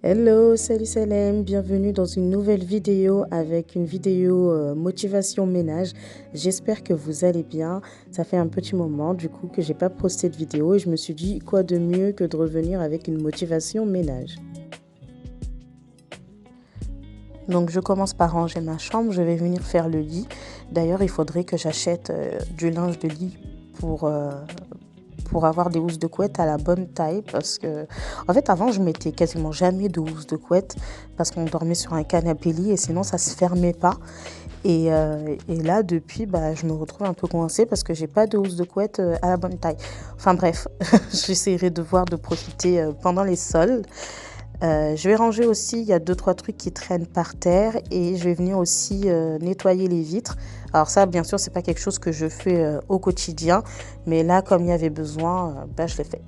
Hello, salut Salem, bienvenue dans une nouvelle vidéo avec une vidéo motivation ménage. J'espère que vous allez bien. Ça fait un petit moment du coup que j'ai pas posté de vidéo et je me suis dit quoi de mieux que de revenir avec une motivation ménage. Donc je commence par ranger ma chambre, je vais venir faire le lit. D'ailleurs, il faudrait que j'achète du linge de lit pour avoir des housses de couette à la bonne taille parce que en fait avant je mettais quasiment jamais de housses de couette parce qu'on dormait sur un canapé lit et sinon ça se fermait pas et là depuis je me retrouve un peu coincée parce que j'ai pas de housse de couette à la bonne taille. Enfin bref, j'essaierai de profiter pendant les soldes. Je vais ranger aussi, il y a 2-3 trucs qui traînent par terre et je vais venir aussi nettoyer les vitres. Alors ça, bien sûr, c'est pas quelque chose que je fais au quotidien, mais là, comme il y avait besoin, je l'ai fait.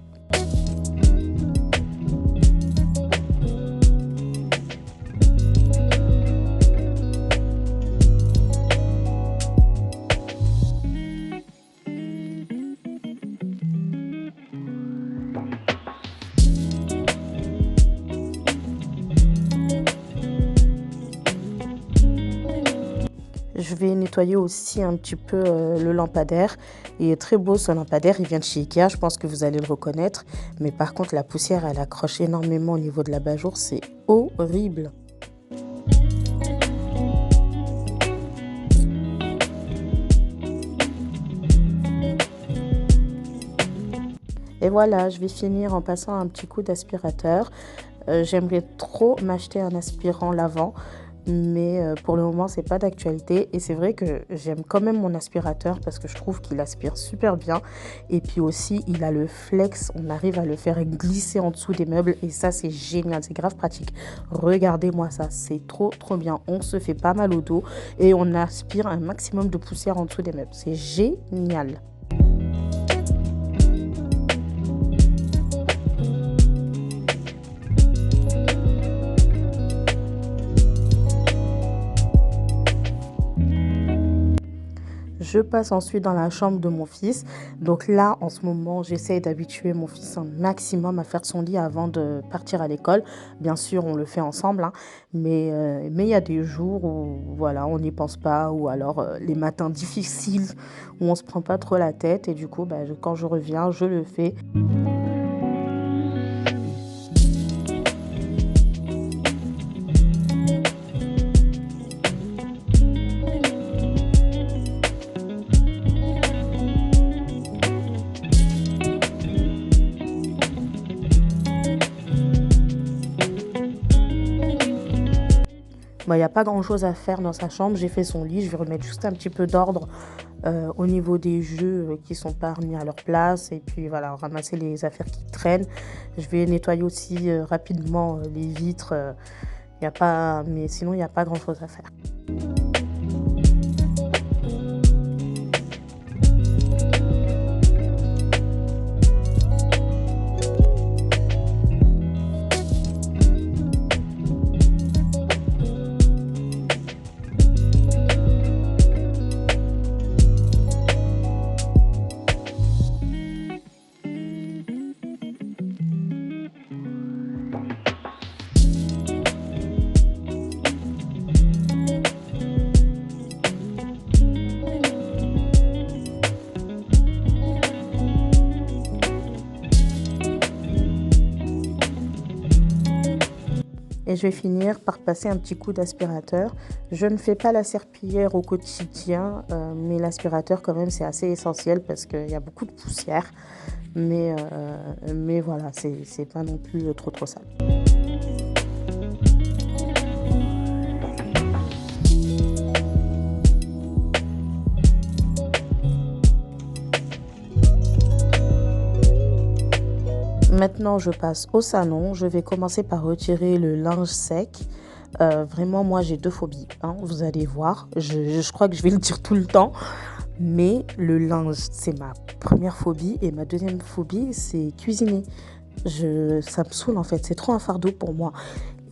Je vais nettoyer aussi un petit peu le lampadaire. Il est très beau ce lampadaire, il vient de chez Ikea, je pense que vous allez le reconnaître. Mais par contre, la poussière, elle accroche énormément au niveau de l'abat-jour, c'est horrible. Et voilà, je vais finir en passant un petit coup d'aspirateur. J'aimerais trop m'acheter un aspirant lavant, mais pour le moment, c'est pas d'actualité. Et c'est vrai que j'aime quand même mon aspirateur parce que je trouve qu'il aspire super bien. Et puis aussi, il a le flex, on arrive à le faire glisser en dessous des meubles et ça, c'est génial, c'est grave pratique. Regardez-moi ça, c'est trop bien. On se fait pas mal au dos et on aspire un maximum de poussière en dessous des meubles. C'est génial. Je passe ensuite dans la chambre de mon fils. Donc là, en ce moment, j'essaie d'habituer mon fils un maximum à faire son lit avant de partir à l'école. Bien sûr, on le fait ensemble, hein, mais il y a des jours où voilà, on n'y pense pas ou alors les matins difficiles où on se prend pas trop la tête et du coup, quand je reviens, je le fais. Il n'y a pas grand-chose à faire dans sa chambre. J'ai fait son lit. Je vais remettre juste un petit peu d'ordre au niveau des jeux qui sont pas remis à leur place. Et puis voilà, ramasser les affaires qui traînent. Je vais nettoyer aussi rapidement les vitres. Y a pas, mais sinon, il n'y a pas grand-chose à faire. Et je vais finir par passer un petit coup d'aspirateur. Je ne fais pas la serpillière au quotidien, mais l'aspirateur quand même c'est assez essentiel parce qu'il y a beaucoup de poussière. Mais voilà, c'est pas non plus trop sale. Maintenant, je passe au salon. Je vais commencer par retirer le linge sec. Vraiment, moi, j'ai 2 phobies, hein, vous allez voir. Je crois que je vais le dire tout le temps. Mais le linge, c'est ma première phobie. Et ma deuxième phobie, c'est cuisiner. Ça me saoule, en fait. C'est trop un fardeau pour moi.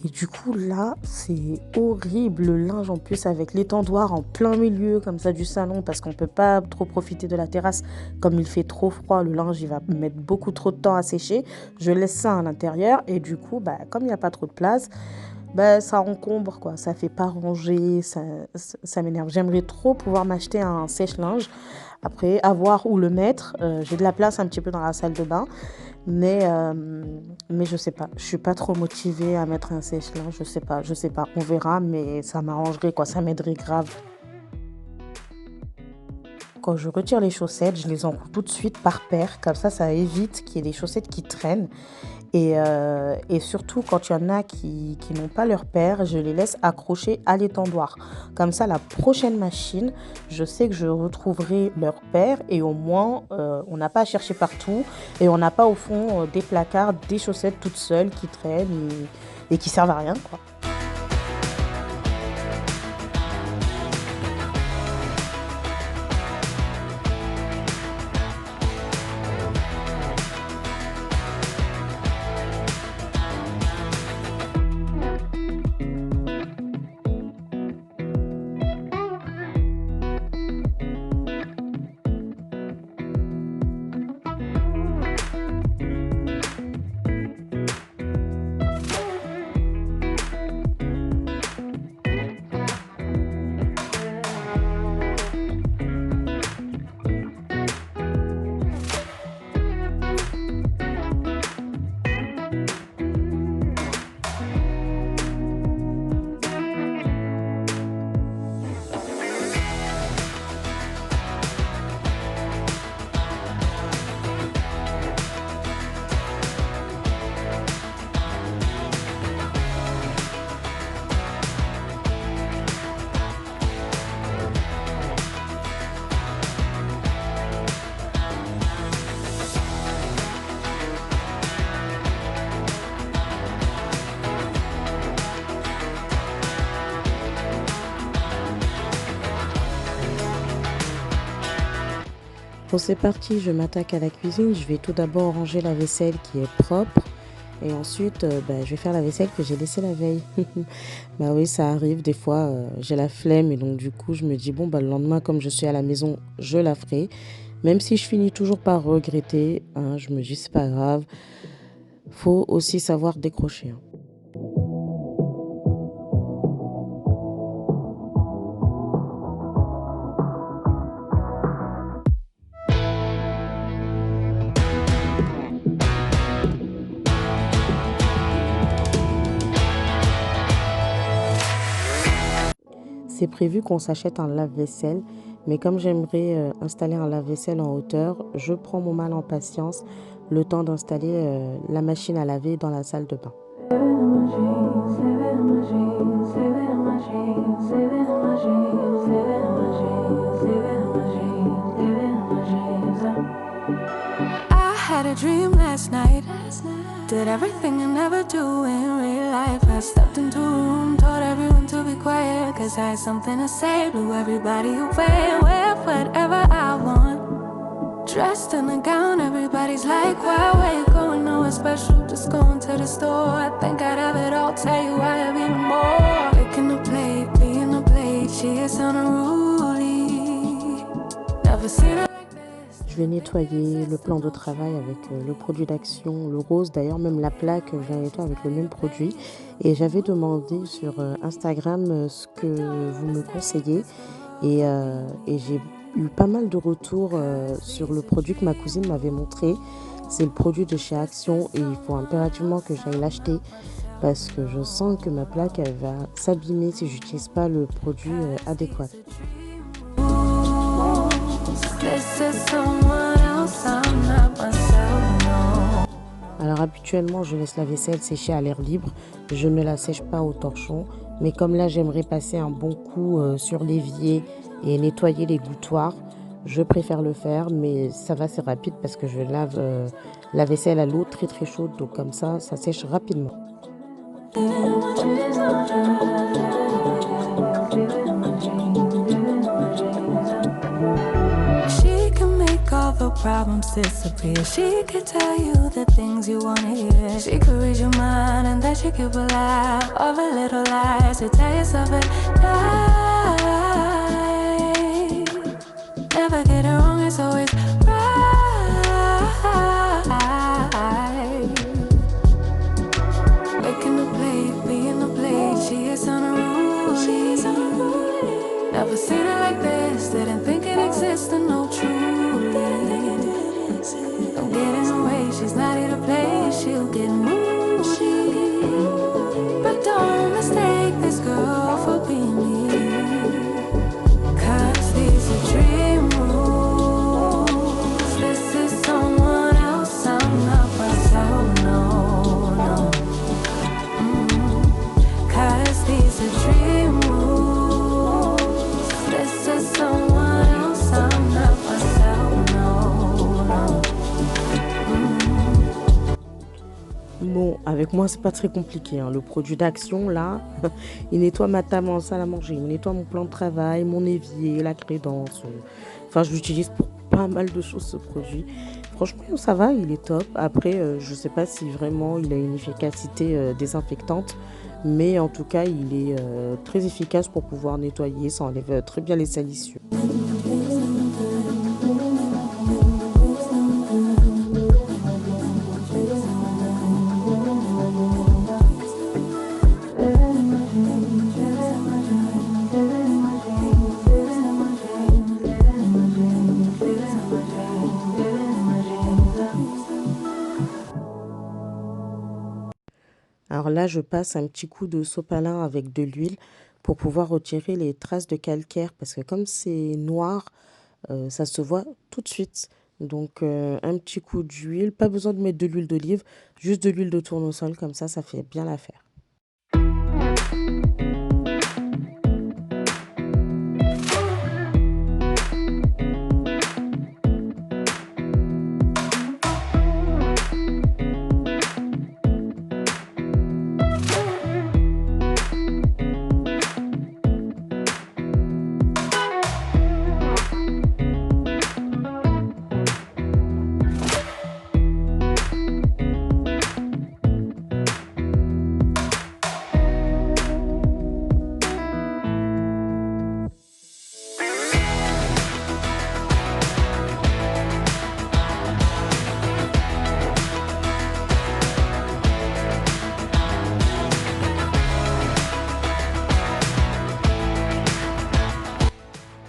Et du coup, là, c'est horrible. Le linge, en plus, avec l'étendoir en plein milieu, comme ça, du salon, parce qu'on peut pas trop profiter de la terrasse. Comme il fait trop froid, le linge, il va mettre beaucoup trop de temps à sécher. Je laisse ça à l'intérieur. Et du coup, bah, comme il n'y a pas trop de place, bah, ça encombre, quoi. Ça fait pas ranger, ça m'énerve. J'aimerais trop pouvoir m'acheter un sèche-linge. Après, avoir où le mettre. J'ai de la place un petit peu dans la salle de bain. Mais, euh, mais je sais pas, je suis pas trop motivée à mettre un sèche-linge, je sais pas, on verra, mais ça m'arrangerait quoi, ça m'aiderait grave. Quand je retire les chaussettes, je les enroule tout de suite par paire, comme ça évite qu'il y ait des chaussettes qui traînent. Et surtout, quand il y en a qui n'ont pas leur paire, je les laisse accrocher à l'étendoir. Comme ça, la prochaine machine, je sais que je retrouverai leur paire et au moins, on n'a pas à chercher partout et on n'a pas au fond des placards, des chaussettes toutes seules qui traînent et qui servent à rien, quoi. Bon, c'est parti, je m'attaque à la cuisine. Je vais tout d'abord ranger la vaisselle qui est propre. Et ensuite, bah, je vais faire la vaisselle que j'ai laissée la veille. Bah oui, ça arrive. Des fois, j'ai la flemme. Et donc, du coup, je me dis, bon, bah, le lendemain, comme je suis à la maison, je la ferai. Même si je finis toujours par regretter, hein, je me dis, c'est pas grave. Faut aussi savoir décrocher, hein. C'est prévu qu'on s'achète un lave-vaisselle, mais comme j'aimerais installer un lave-vaisselle en hauteur, je prends mon mal en patience le temps d'installer la machine à laver dans la salle de bain. I had a dream last night. Did everything I never do in real life. I stepped into a room, told everyone to be quiet, cause I had something to say. Blew everybody away, wear whatever I want. Dressed in a gown, everybody's like, where you going? Nowhere special, just going to the store. I think I'd have it all, tell you I have even more. Picking a plate, being a plate, she is unruly. Never seen her. Je vais nettoyer le plan de travail avec le produit d'action, le rose. D'ailleurs, même la plaque, je la nettoie avec le même produit. Et j'avais demandé sur Instagram ce que vous me conseillez. Et j'ai eu pas mal de retours sur le produit que ma cousine m'avait montré. C'est le produit de chez Action et il faut impérativement que j'aille l'acheter parce que je sens que ma plaque elle va s'abîmer si je n'utilise pas le produit adéquat. Alors habituellement, je laisse la vaisselle sécher à l'air libre. Je ne la sèche pas au torchon. Mais comme là, j'aimerais passer un bon coup sur l'évier et nettoyer les gouttoirs, je préfère le faire. Mais ça va, c'est rapide parce que je lave la vaisselle à l'eau très très chaude. Donc comme ça sèche rapidement. the problems disappear. She could tell you the things you wanna hear. She could read your mind and then she could lie of a little lies to tell yourself it lie. Never get it wrong, it's always right. Making the plate, being the plate. She is on a roll. She's on a roll. Never seen her like this. Didn't think it existed. No truth. Don't get in the way. She's not here to play. She'll get moody. But don't mistake this girl for being me. 'Cause these are dream rules. This is someone else. I'm not myself. No, no. 'Cause these are dream rules. This is someone else. I'm not myself. No, no. Bon, avec moi, c'est pas très compliqué, hein. Le produit d'action, là, il nettoie ma table en salle à manger, il nettoie mon plan de travail, mon évier, la crédence. Enfin, je l'utilise pour pas mal de choses, ce produit. Franchement, ça va, il est top. Après, je sais pas si vraiment il a une efficacité désinfectante, mais en tout cas, il est très efficace pour pouvoir nettoyer. Ça enlève très bien les salissures. Alors là, je passe un petit coup de sopalin avec de l'huile pour pouvoir retirer les traces de calcaire parce que comme c'est noir, ça se voit tout de suite. Donc un petit coup d'huile, pas besoin de mettre de l'huile d'olive, juste de l'huile de tournesol comme ça fait bien l'affaire.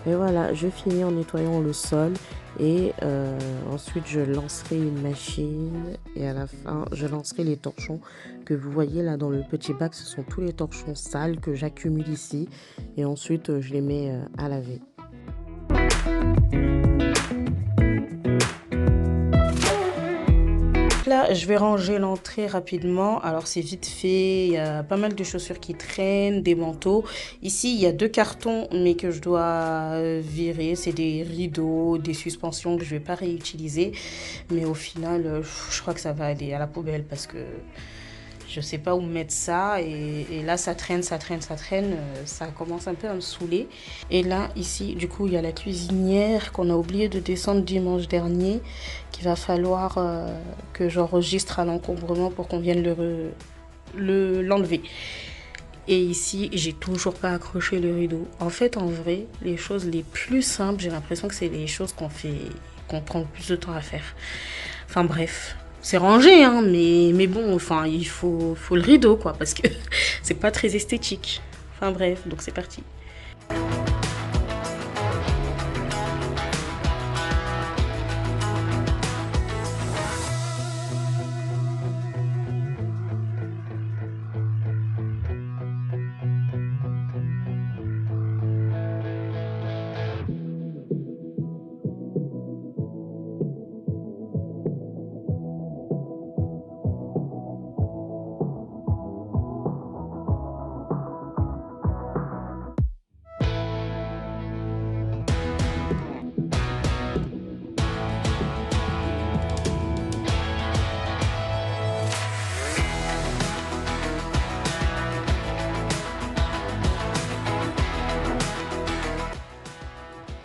Et voilà, je finis en nettoyant le sol et ensuite je lancerai une machine et à la fin je lancerai les torchons que vous voyez là dans le petit bac. Ce sont tous les torchons sales que j'accumule ici et ensuite je les mets à laver. Là, je vais ranger l'entrée rapidement. Alors, c'est vite fait. Il y a pas mal de chaussures qui traînent, des manteaux. Ici, il y a 2 cartons, mais que je dois virer. C'est des rideaux, des suspensions que je vais pas réutiliser. Mais au final, je crois que ça va aller à la poubelle parce que je sais pas où mettre ça. Et là, ça traîne. Ça commence un peu à me saouler. Et là, ici, du coup, il y a la cuisinière qu'on a oublié de descendre dimanche dernier, qu'il va falloir que j'enregistre à l'encombrement pour qu'on vienne l'enlever. Et ici, j'ai toujours pas accroché le rideau. En fait, en vrai, les choses les plus simples, j'ai l'impression que c'est les choses qu'on prend le plus de temps à faire. Enfin bref, c'est rangé, hein, mais bon, enfin, il faut le rideau, quoi, parce que c'est pas très esthétique. Enfin bref, donc c'est parti.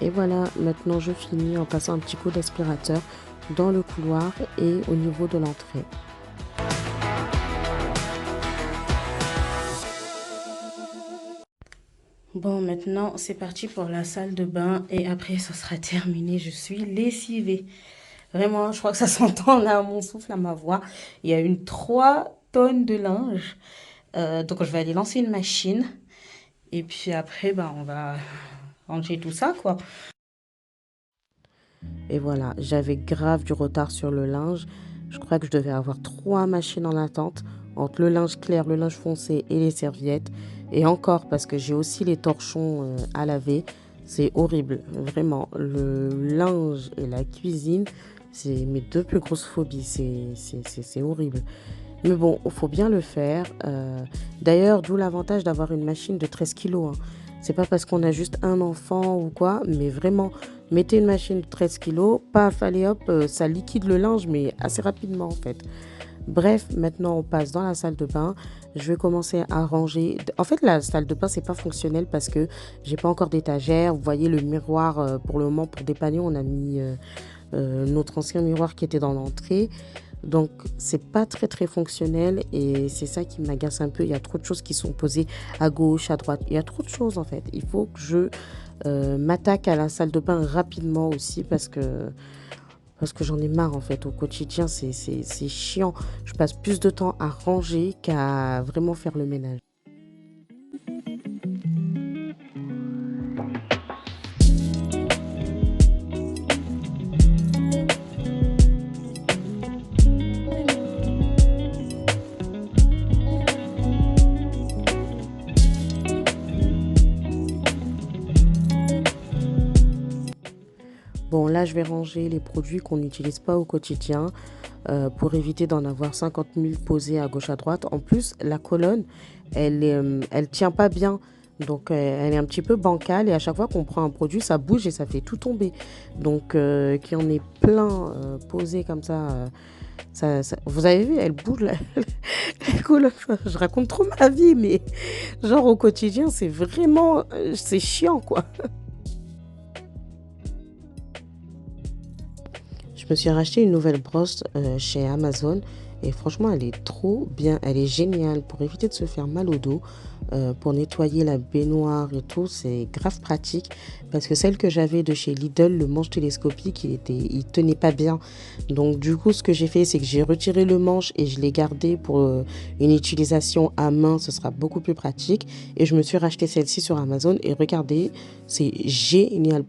Et voilà, maintenant je finis en passant un petit coup d'aspirateur dans le couloir et au niveau de l'entrée. Bon, maintenant c'est parti pour la salle de bain et après ça sera terminé. Je suis lessivée. Vraiment, je crois que ça s'entend là à mon souffle, à ma voix. Il y a une 3 tonnes de linge. Donc je vais aller lancer une machine et puis après, bah, on va ranger tout ça, quoi. Et voilà, j'avais grave du retard sur le linge. Je crois que je devais avoir 3 machines en attente entre le linge clair, le linge foncé et les serviettes. Et encore, parce que j'ai aussi les torchons à laver. C'est horrible, vraiment. Le linge et la cuisine, c'est mes deux plus grosses phobies. C'est horrible. Mais bon, il faut bien le faire. D'ailleurs, d'où l'avantage d'avoir une machine de 13 kilos. Hein. C'est pas parce qu'on a juste un enfant ou quoi, mais vraiment, mettez une machine de 13 kilos, paf, allez hop, ça liquide le linge, mais assez rapidement en fait. Bref, maintenant on passe dans la salle de bain. Je vais commencer à ranger. En fait, la salle de bain, c'est pas fonctionnel parce que j'ai pas encore d'étagère. Vous voyez le miroir, pour le moment, pour dépanner, on a mis notre ancien miroir qui était dans l'entrée. Donc, c'est pas très très fonctionnel et c'est ça qui m'agace un peu. Il y a trop de choses qui sont posées à gauche, à droite. Il y a trop de choses en fait. Il faut que je m'attaque à la salle de bain rapidement aussi parce que j'en ai marre en fait. Au quotidien, c'est chiant. Je passe plus de temps à ranger qu'à vraiment faire le ménage. Bon, là, je vais ranger les produits qu'on n'utilise pas au quotidien pour éviter d'en avoir 50 000 posés à gauche à droite. En plus, la colonne, elle tient pas bien. Donc, elle est un petit peu bancale et à chaque fois qu'on prend un produit, ça bouge et ça fait tout tomber. Donc, qu'il y en ait plein posés comme ça, vous avez vu, elle bouge la colonne. Je raconte trop ma vie, mais genre au quotidien, c'est vraiment, c'est chiant quoi. Je me suis racheté une nouvelle brosse chez Amazon et franchement elle est trop bien, elle est géniale pour éviter de se faire mal au dos, pour nettoyer la baignoire et tout, c'est grave pratique parce que celle que j'avais de chez Lidl, le manche télescopique, il tenait pas bien. Donc du coup ce que j'ai fait c'est que j'ai retiré le manche et je l'ai gardé pour une utilisation à main, ce sera beaucoup plus pratique et je me suis racheté celle-ci sur Amazon et regardez, c'est génial.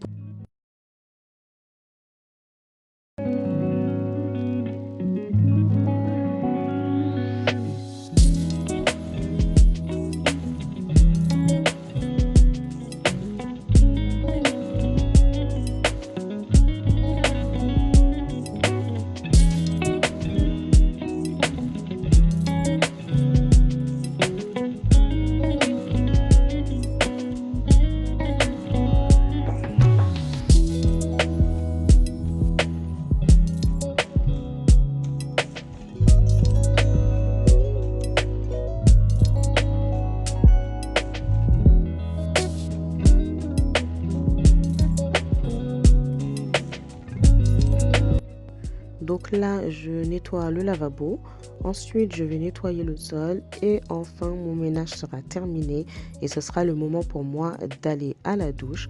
Donc là, je nettoie le lavabo. Ensuite, je vais nettoyer le sol. Et enfin, mon ménage sera terminé. Et ce sera le moment pour moi d'aller à la douche.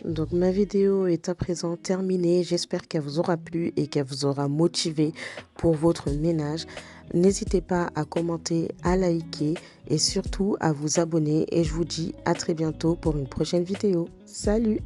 Donc ma vidéo est à présent terminée. J'espère qu'elle vous aura plu et qu'elle vous aura motivé pour votre ménage. N'hésitez pas à commenter, à liker et surtout à vous abonner. Et je vous dis à très bientôt pour une prochaine vidéo. Salut!